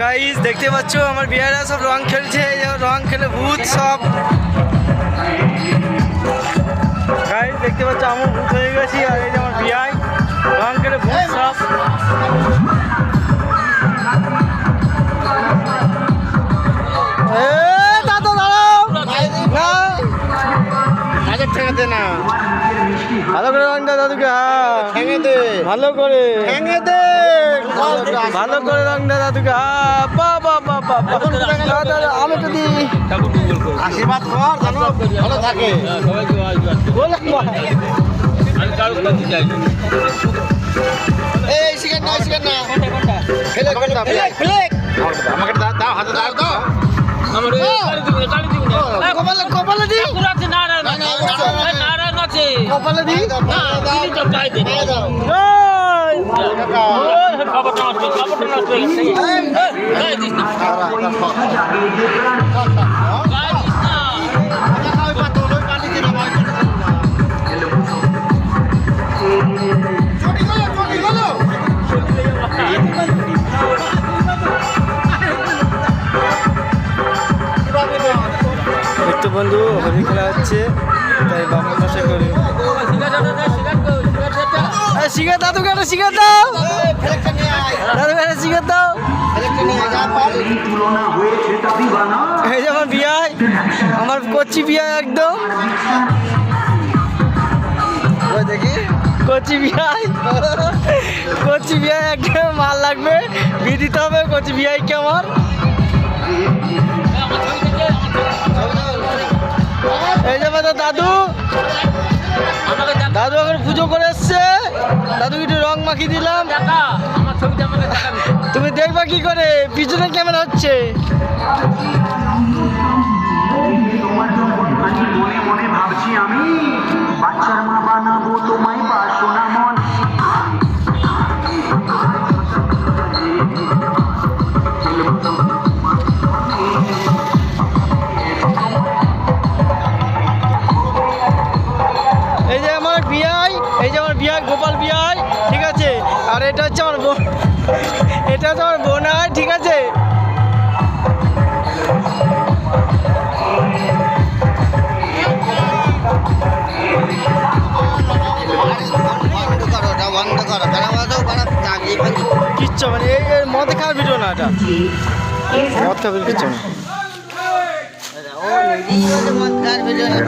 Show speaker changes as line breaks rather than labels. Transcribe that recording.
Guys দেখতে পাচ্ছ আমার বিয়ারা সব রং খেলছে, রং খেলে ভূত সব। গাইস দেখতে পাচ্ছ আমি ভূত হয়ে গেছি, আর এই যে আমার বিয়াই রং খেলে ভূত সব। দাদা দাঁড়াও না, ভালো করে রং দা দাদুকে, হ্যাঁ ভালো করে ভালো করে রং দা দাদুকে। আমি তো দিই আশীর্বাদ কর জানো ভালো থাকে। আমাকে দাও, হাতে দাও। কপালে দিই, কপালে দিই। একটু বন্ধু হোলি খেলা হচ্ছে, তাই বাবা পাশে করে শিখে দাদুকে একটা শিখে দাও, দাদুকে একটা শিখে দাও। এই যে আমার বিয়াই, আমার কচি বিয়াই একদম দেখি কচি বিয়াই, কচি বিয়াই একদম মাল লাগবে, বিয়ে দিতে হবে কচি বিয়াইকে আমার। এই যে দাদু, দাদু এখন পুজো করে এসছে, দাদু একটু রং মাখিয়ে দিলাম। তুমি দেখবা কি করে, পিছনে কেমন হচ্ছে।
মনে মনে ভাবছি আমি বাচ্চার মা বানাবো তোমায় বাসনা মন।
এই যে আমার বিয়াই, এই যে আমার বিয়াই গোপাল বিয়াই, ঠিক আছে। আর এটা হচ্ছে আমার বোন, এটা হচ্ছে আমার বোন, ঠিক আছে। কিচ্ছু মানে এই মদ খাওয়ার ভিডিও না, এটা মদ খাওয়ার কিচ্ছু না।
মদ খাওয়ার ভিডিও না।